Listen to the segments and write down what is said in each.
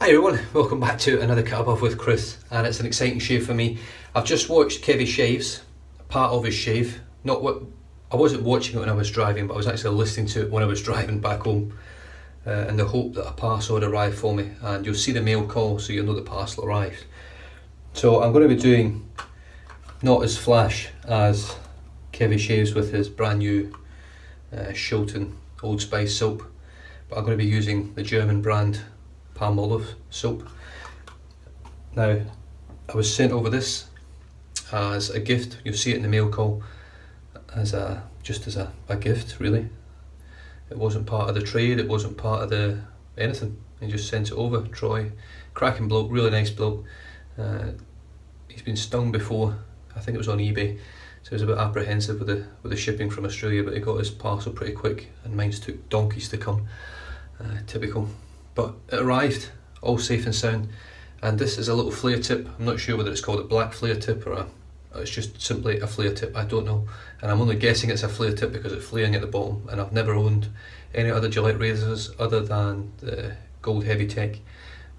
Hi everyone, welcome back to another Cut Above with Chris, and it's an exciting shave for me. I've just watched Kevy shaves, part of his shave. Not what I wasn't watching it when I was driving, but I was actually listening to it when I was driving back home, in the hope that a parcel would arrive for me, and you'll see the mail call so you'll know the parcel arrived. So I'm going to be doing not as flash as Kevy shaves with his brand new Shilton Old Spice soap, but I'm going to be using the German brand Palmolive soap. Now, I was sent over this as a gift. You'll see it in the mail call as just as a gift, really. It wasn't part of the trade, it wasn't part of the anything. He just sent it over. Troy, cracking bloke, really nice bloke. He's been stung before. I think it was on eBay, so he was a bit apprehensive with the shipping from Australia, but he got his parcel pretty quick, and mine's took donkeys to come. Typical. But it arrived, all safe and sound, and this is a little flare tip. I'm not sure whether it's called a black flare tip or it's just simply a flare tip, I don't know. And I'm only guessing it's a flare tip because it's flaring at the bottom, and I've never owned any other Gillette razors other than the Gold Heavy Tech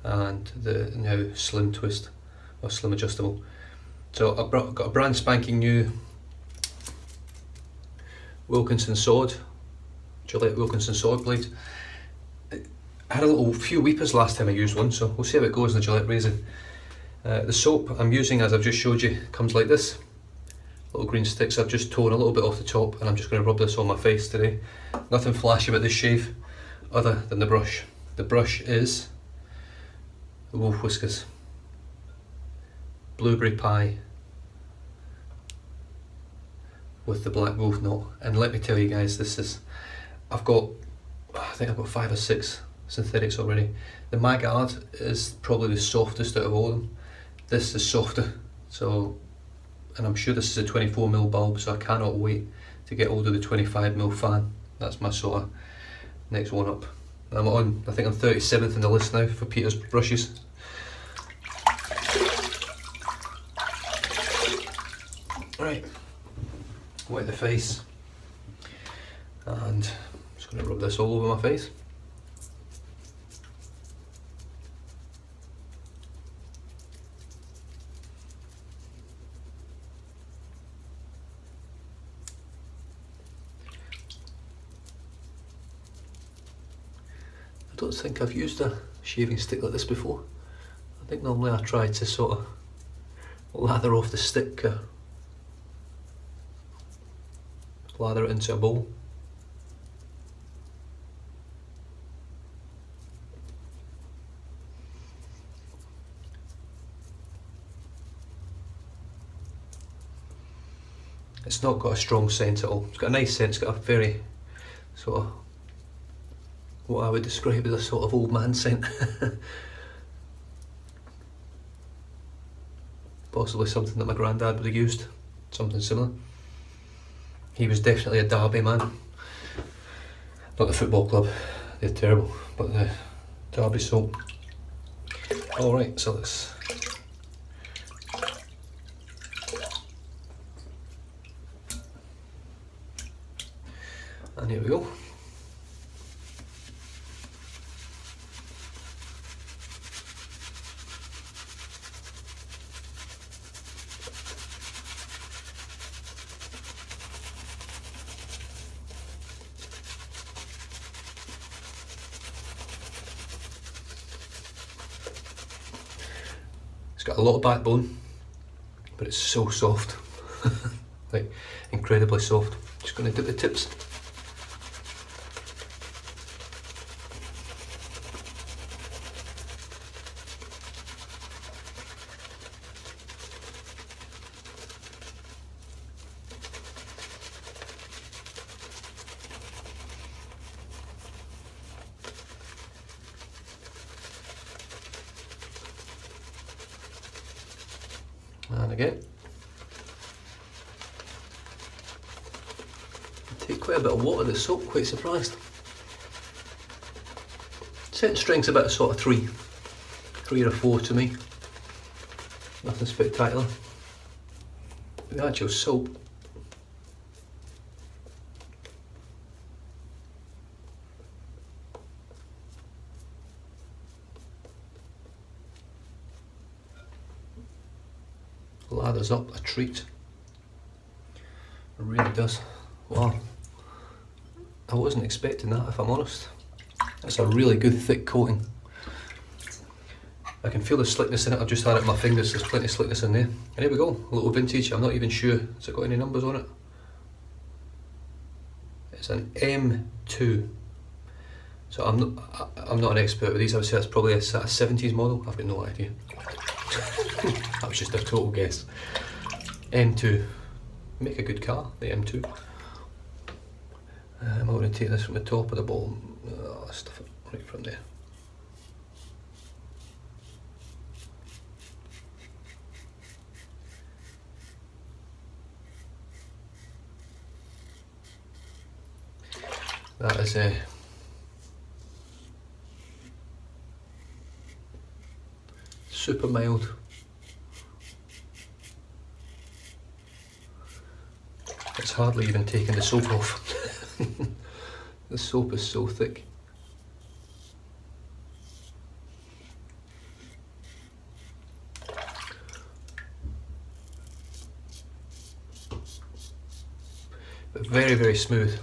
and the now Slim Twist, or Slim Adjustable. So I've got a brand spanking new Wilkinson sword, Gillette Wilkinson sword blade. I had a few weepers last time I used one, so we'll see how it goes in the Gillette razor. The soap I'm using, as I've just showed you, comes like this. Little green sticks. I've just torn a little bit off the top, and I'm just going to rub this on my face today. Nothing flashy about this shave, other than the brush. The brush is the Wolf Whiskers Blueberry Pie with the black wolf knot. And let me tell you guys, I think I've got 5 or 6 synthetics already. The Magard is probably the softest out of all of them. This is softer, and I'm sure this is a 24mm bulb, so I cannot wait to get hold of the 25mm fan. That's my sort of next one up. I think I'm 37th in the list now for Peter's brushes. Right, wet the face, and I'm just going to rub this all over my face. I don't think I've used a shaving stick like this before. I think normally I try to sort of lather off the stick, lather it into a bowl. It's not got a strong scent at all. It's got a nice scent, it's got a very sort of what I would describe as a sort of old man scent. Possibly something that my granddad would have used, something similar. He was definitely a Derby man. Not the football club, they're terrible, but the Derby soap. Alright, so let's... And here we go. It's got a lot of backbone, but it's so soft, like incredibly soft. Just going to dip the tips. And again. Take quite a bit of water this soap, quite surprised. Scent strength's about a sort of 3 or a 4 to me. Nothing spectacular. But the actual soap, lathers up a treat. It really does. Wow. I wasn't expecting that, if I'm honest. That's a really good thick coating. I can feel the slickness in it. I've just had it in my fingers, there's plenty of slickness in there. And here we go, a little vintage. I'm not even sure, has it got any numbers on it? It's an M2. So I'm not an expert with these. I would say it's probably a 70s model. I've got no idea. That was just a total guess. M2. Make a good car, the M2. I'm going to take this from the top of the bottle. Stuff it right from there. That is super mild. It's hardly even taking the soap off. The soap is so thick. But very, very smooth.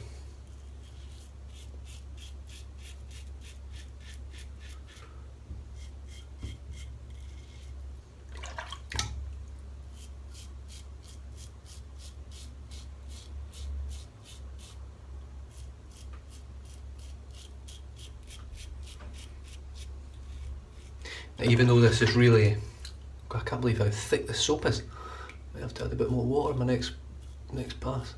Even though this is really, I can't believe how thick this soap is. I have to add a bit more water in my next pass.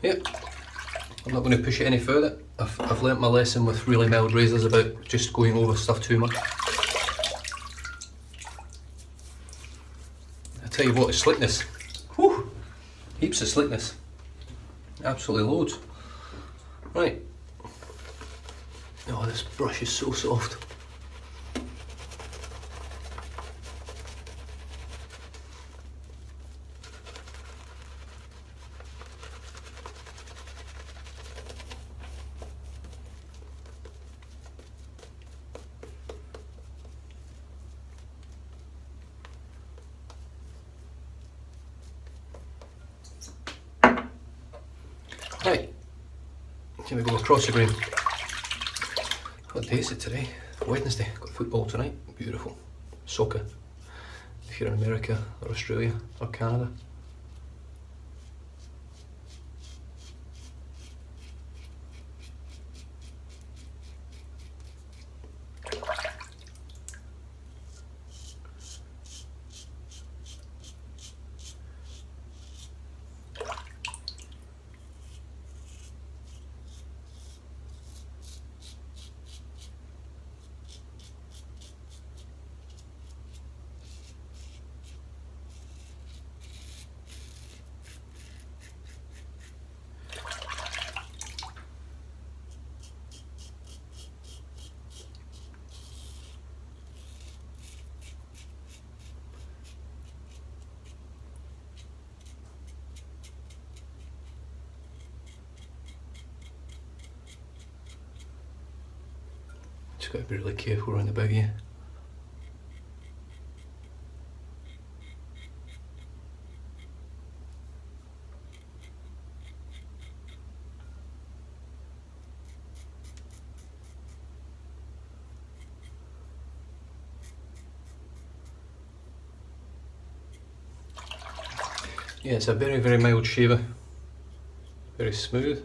Yep, I'm not going to push it any further. I've learnt my lesson with really mild razors about just going over stuff too much. I tell you what, slickness. Whew, heaps of slickness. Absolutely loads. Right. Oh, this brush is so soft. Right, here we go across the green. What day is it today? Wednesday. Got football tonight. Beautiful. Soccer. If you're in America or Australia or Canada. Just got to be really careful around about here. Yeah, it's a very, very mild shaver. Very smooth.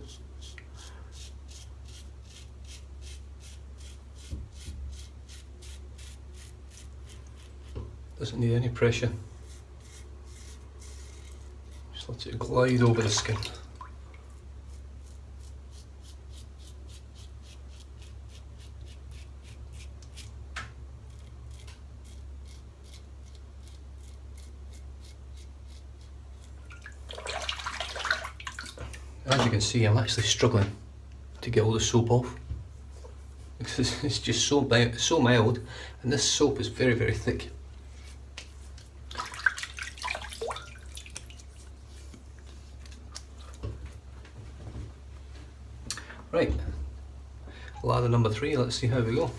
Doesn't need any pressure. Just So to glide over the skin. As you can see, I'm actually struggling to get all the soap off. It's just so mild, and this soap is very, very thick. Right, lather number 3, let's see how we go.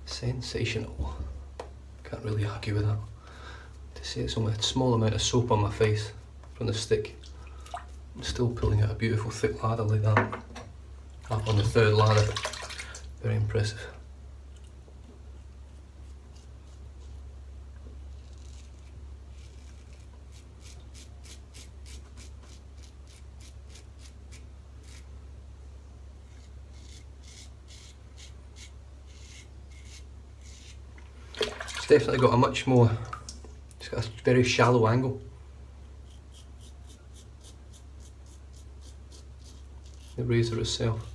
Sensational. Can't really argue with that. To say it's only a small amount of soap on my face from the stick, I'm still pulling out a beautiful thick lather like that. Up on the 3rd lather. Very impressive. Definitely got a much more, it's got a very shallow angle. The razor itself.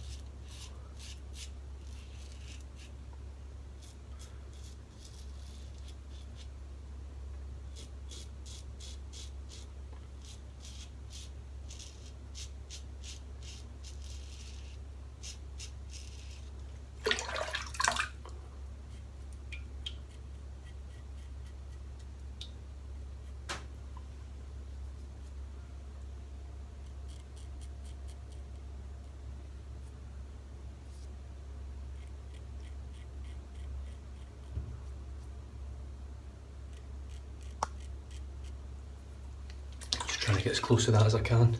Trying to get as close to that as I can.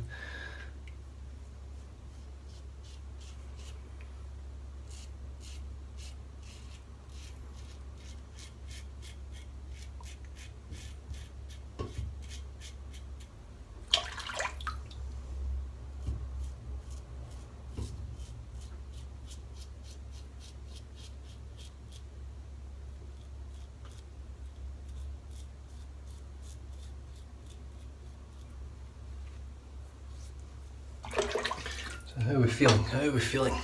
How are we feeling? How are we feeling?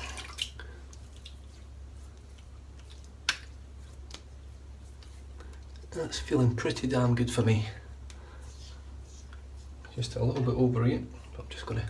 That's feeling pretty damn good for me. Just a little bit over it, but I'm just gonna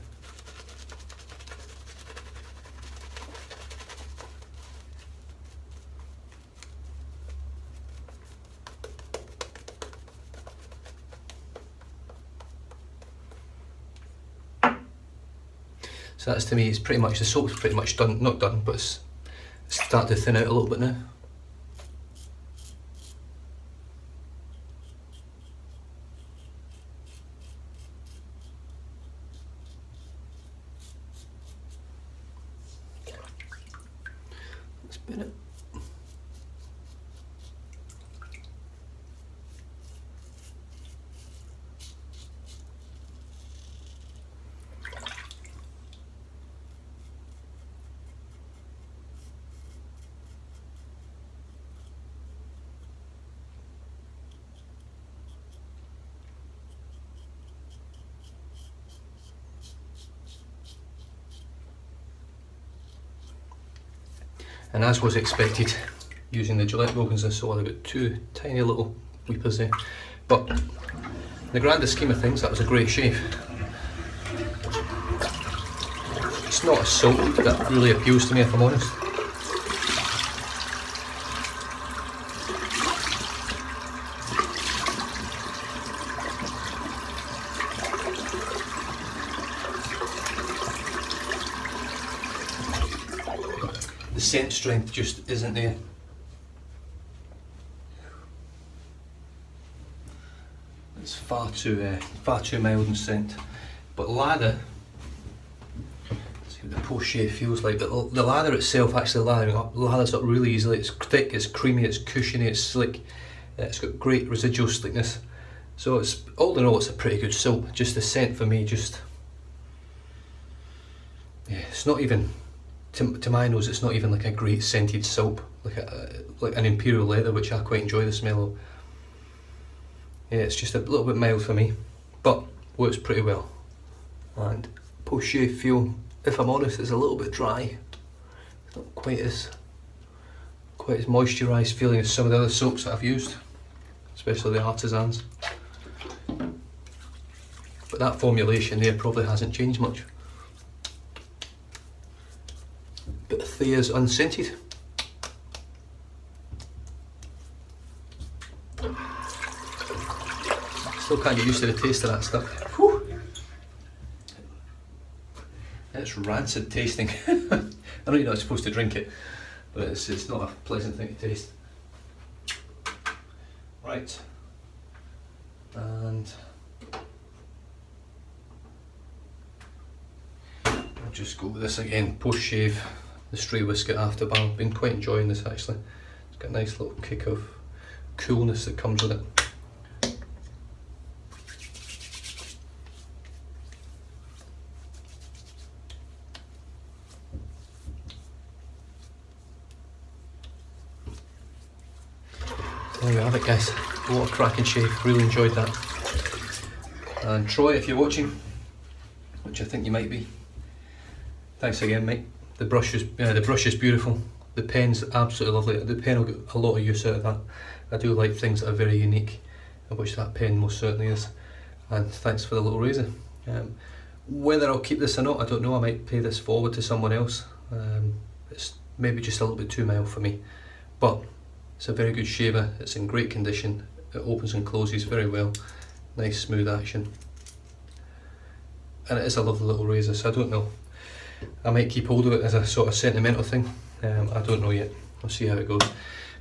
so that's, to me, it's pretty much, the soap's pretty much done, not done, but it's starting to thin out a little bit now. Spin it. And as was expected, using the Gillette Wilkinson saw, I got 2 tiny little weepers there. But in the grander scheme of things, that was a great shave. It's not a soap that really appeals to me, if I'm honest. The scent strength just isn't there. It's far too mild in scent. But lather the post shave feels like. But the lather itself, actually lathers up really easily. It's thick, it's creamy, it's cushiony, it's slick. It's got great residual slickness. So it's, all in all, it's a pretty good soap. Just the scent for me, yeah, it's not even, to my nose, it's not even like a great scented soap, like an imperial leather, which I quite enjoy the smell of. Yeah, it's just a little bit mild for me, but works pretty well. And post shave feel, if I'm honest, is a little bit dry. It's not quite as moisturised feeling as some of the other soaps that I've used, especially the artisans. But that formulation there probably hasn't changed much. But Thea's unscented. Still can't get used to the taste of that stuff. Whew. It's rancid tasting. I know you're not supposed to drink it, but it's not a pleasant thing to taste. Right. And I'll just go with this again, post shave, the Stray Whisker Afterbalm. Been quite enjoying this actually. It's got a nice little kick of coolness that comes with it. There we have it, guys. What a cracking shave, really enjoyed that. And Troy, if you're watching, which I think you might be, thanks again, mate. The brush is beautiful. The pen's absolutely lovely. The pen will get a lot of use out of that. I do like things that are very unique, of which that pen most certainly is. And thanks for the little razor. Whether I'll keep this or not, I don't know. I might pay this forward to someone else. It's maybe just a little bit too mild for me, but it's a very good shaver. It's in great condition. It opens and closes very well. Nice smooth action. And it is a lovely little razor, so I don't know. I might keep hold of it as a sort of sentimental thing. I don't know yet. We'll see how it goes.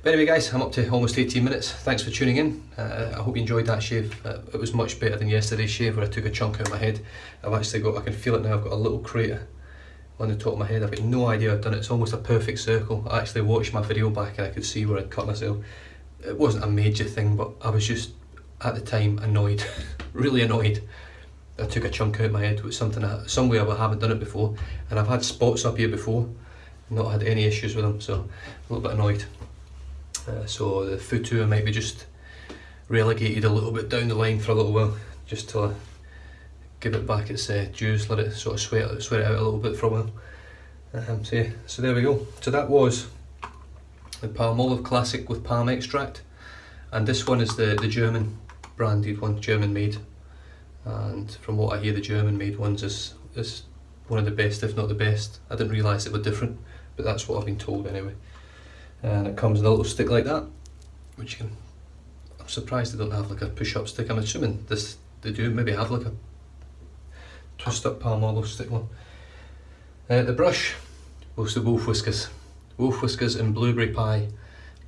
But anyway, guys, I'm up to almost 18 minutes. Thanks for tuning in. I hope you enjoyed that shave. It was much better than yesterday's shave where I took a chunk out of my head. I've actually got, I can feel it now, I've got a little crater on the top of my head. I've got no idea I've done it. It's almost a perfect circle. I actually watched my video back and I could see where I'd cut myself. It wasn't a major thing, but I was just, at the time, annoyed. Really annoyed. I took a chunk out of my head with something, some way I haven't done it before, and I've had spots up here before, not had any issues with them, so a little bit annoyed. So the futur might be just relegated a little bit down the line for a little while, just till I give it back its dues, let it sort of sweat it out a little bit for a while. So yeah, so there we go. So that was the Palmolive Classic with palm extract, and this one is the German branded one, German made. And from what I hear, the German made ones is one of the best, if not the best. I didn't realise it were different, but that's what I've been told anyway. And it comes in a little stick like that, which you can, I'm surprised they don't have like a push-up stick. I'm assuming they do maybe have like a twist-up Palmolive stick one. The brush was the Wolf Whiskers. Wolf Whiskers and Blueberry Pie.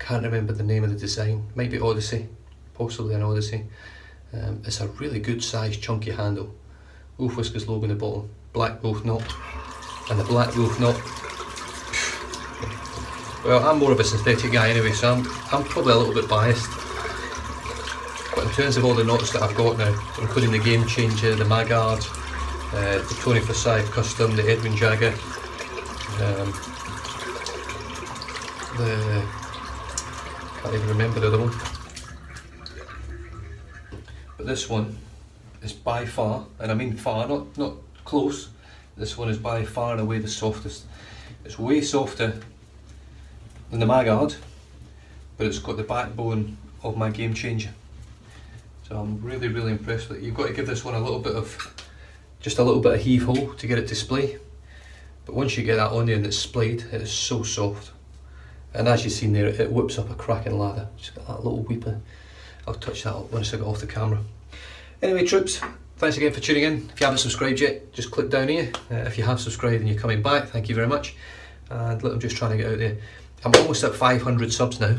Can't remember the name of the design. Might be Odyssey, possibly an Odyssey. It's a really good sized chunky handle. Wolf Whiskers logo in the bottom. Black wolf knot. And the black wolf knot. Well, I'm more of a synthetic guy anyway, so I'm probably a little bit biased. But in terms of all the knots that I've got now, including the Game Changer, the Magard, the Tony Forsyth Custom, the Edwin Jagger, can't even remember the other one. But this one is by far, and I mean far, not close, this one is by far and away the softest. It's way softer than the Magard, but it's got the backbone of my Game Changer. So I'm really, really impressed with it. You've got to give this one a little bit of, just a little bit of heave-ho to get it to splay. But once you get that on there and it's splayed, it is so soft. And as you've seen there, it whips up a cracking lather. Just got that little weeper. I'll touch that up once I get off the camera. Anyway, troops, thanks again for tuning in. If you haven't subscribed yet, just click down here. If you have subscribed and you're coming back, thank you very much. And look, I'm just trying to get out there. I'm almost at 500 subs now.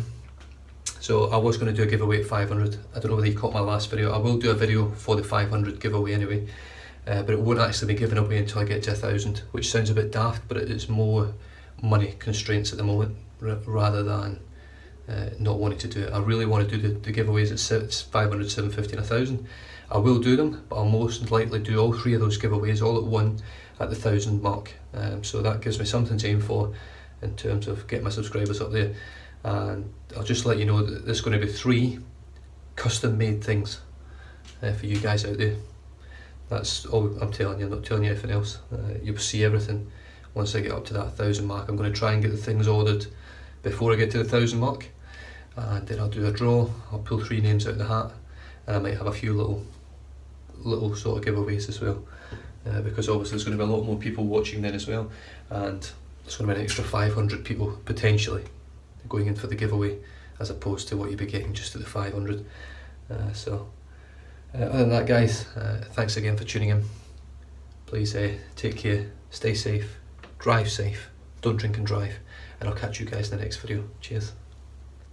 So I was going to do a giveaway at 500. I don't know whether you caught my last video. I will do a video for the 500 giveaway anyway. but it won't actually be given away until I get to 1,000, which sounds a bit daft, but it is more money constraints at the moment rather than not wanting to do it. I really want to do the giveaways at 500, 750 and 1,000. I will do them, but I'll most likely do all 3 of those giveaways all at one at the 1,000 mark. So that gives me something to aim for in terms of getting my subscribers up there. And I'll just let you know that there's going to be 3 custom made things for you guys out there. That's all I'm telling you. I'm not telling you anything else. You'll see everything once I get up to that 1,000 mark. I'm going to try and get the things ordered before I get to the 1,000 mark, and then I'll do a draw. I'll pull 3 names out of the hat, and I might have a few little sort of giveaways as well, because obviously there's going to be a lot more people watching then as well, and there's going to be an extra 500 people potentially going in for the giveaway, as opposed to what you'd be getting just at the 500. Other than that, guys, thanks again for tuning in. Please take care, stay safe, drive safe, don't drink and drive, and I'll catch you guys in the next video. Cheers.